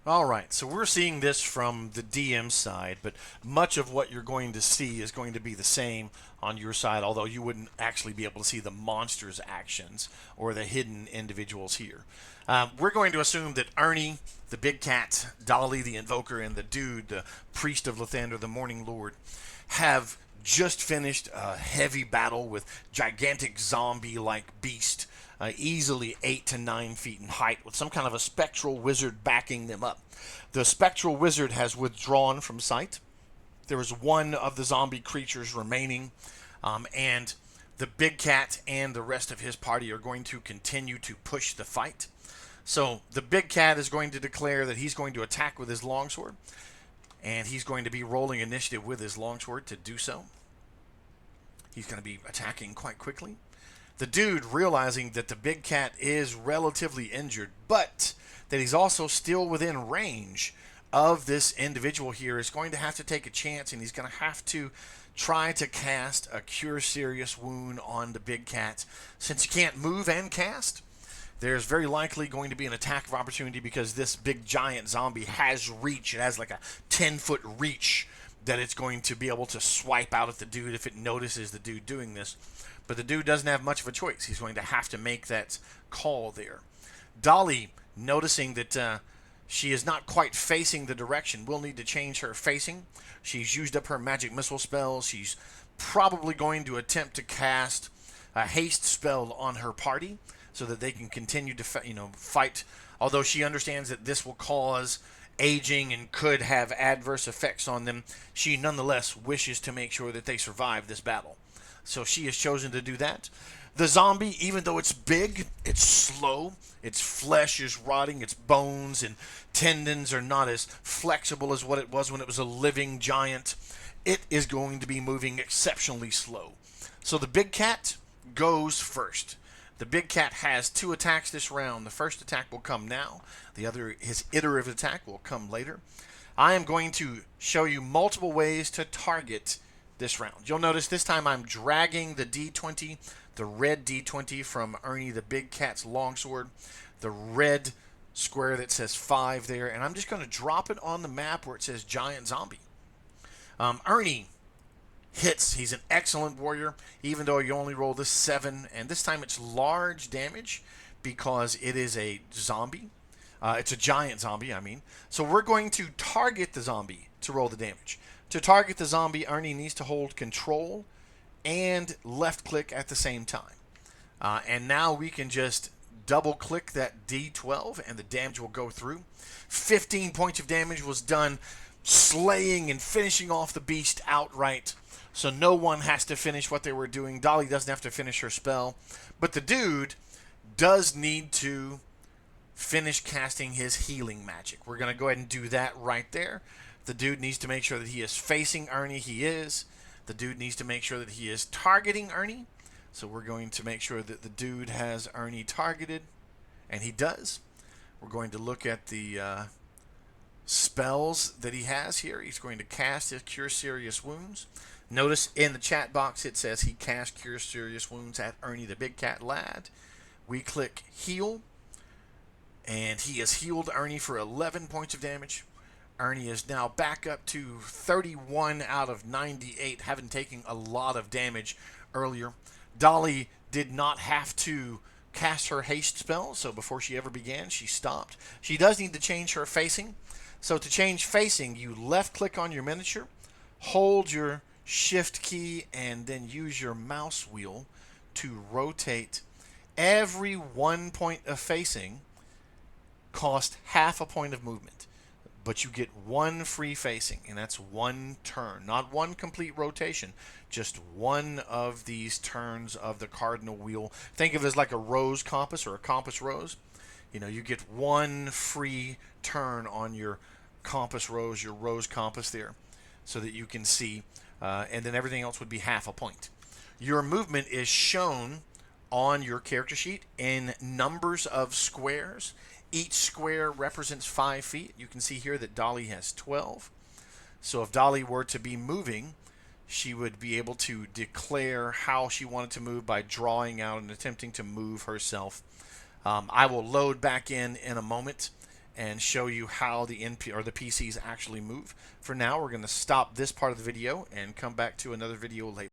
All right, so we're seeing this from the DM side, but much of what you're going to see is going to be the same on your side, although you wouldn't actually be able to see the monster's actions or the hidden individuals here. We're going to assume that Ernie, the big cat, Dolly, the invoker, and the dude, the priest of Lathander, the Morning Lord, have just finished a heavy battle with gigantic zombie-like beast, easily 8 to 9 feet in height, with some kind of a spectral wizard backing them up. The spectral wizard has withdrawn from sight. There is one of the zombie creatures remaining, and the big cat and the rest of his party are going to continue to push the fight. So the big cat is going to declare that he's going to attack with his longsword, and he's going to be rolling initiative with his longsword to do so. He's going to be attacking quite quickly. The dude, realizing that the big cat is relatively injured, but that he's also still within range of this individual here, is going to have to take a chance, and he's going to have to try to cast a Cure Serious Wound on the big cat. Since he can't move and cast, there's very likely going to be an attack of opportunity because this big giant zombie has reach. It has like a 10-foot reach that it's going to be able to swipe out at the dude if it notices the dude doing this. But the dude doesn't have much of a choice. He's going to have to make that call there. Dolly, noticing that she is not quite facing the direction, will need to change her facing. She's used up her magic missile spells. She's probably going to attempt to cast a haste spell on her party so that they can continue to fight. Although she understands that this will cause aging and could have adverse effects on them, she nonetheless wishes to make sure that they survive this battle. So she has chosen to do that. The zombie, even though it's big, it's slow. Its flesh is rotting. Its bones and tendons are not as flexible as what it was when it was a living giant. It is going to be moving exceptionally slow. So the big cat goes first. The big cat has 2 attacks this round. The first attack will come now. The other, his iterative attack, will come later. I am going to show you multiple ways to target this round. You'll notice this time I'm dragging the D20, the red D20 from Ernie the big cat's longsword, the red square that says 5 there, and I'm just going to drop it on the map where it says giant zombie. Ernie hits. He's an excellent warrior, even though you only roll this 7, and this time it's large damage because it is a zombie. It's a giant zombie, I mean. So we're going to target the zombie to roll the damage. To target the zombie, Ernie needs to hold control and left click at the same time. And now we can just double click that D12 and the damage will go through. 15 points of damage was done, slaying and finishing off the beast outright. So no one has to finish what they were doing. Dolly doesn't have to finish her spell. But the dude does need to finish casting his healing magic. We're going to go ahead and do that right there. The dude needs to make sure that he is facing Ernie. He is. The dude needs to make sure that he is targeting Ernie. So we're going to make sure that the dude has Ernie targeted. And he does. We're going to look at the spells that he has here. He's going to cast his Cure Serious Wounds. Notice in the chat box it says he cast Cure Serious Wounds at Ernie the big cat lad. We click heal. And he has healed Ernie for 11 points of damage. Ernie is now back up to 31 out of 98, having taken a lot of damage earlier. Dolly did not have to cast her haste spell, so before she ever began, she stopped. She does need to change her facing. So to change facing, you left-click on your miniature, hold your shift key, and then use your mouse wheel to rotate. Every 1 point of facing costs half a point of movement. But you get 1 free facing, and that's 1 turn. Not 1 complete rotation, just 1 of these turns of the cardinal wheel. Think of it as like a rose compass or a compass rose. You get 1 free turn on your compass rose, your rose compass there, so that you can see, and then everything else would be half a point. Your movement is shown on your character sheet in numbers of squares. Each square represents 5 feet. You can see here that Dolly has 12. So if Dolly were to be moving, she would be able to declare how she wanted to move by drawing out and attempting to move herself. I will load back in a moment and show you how the the PCs actually move. For now, we're going to stop this part of the video and come back to another video later.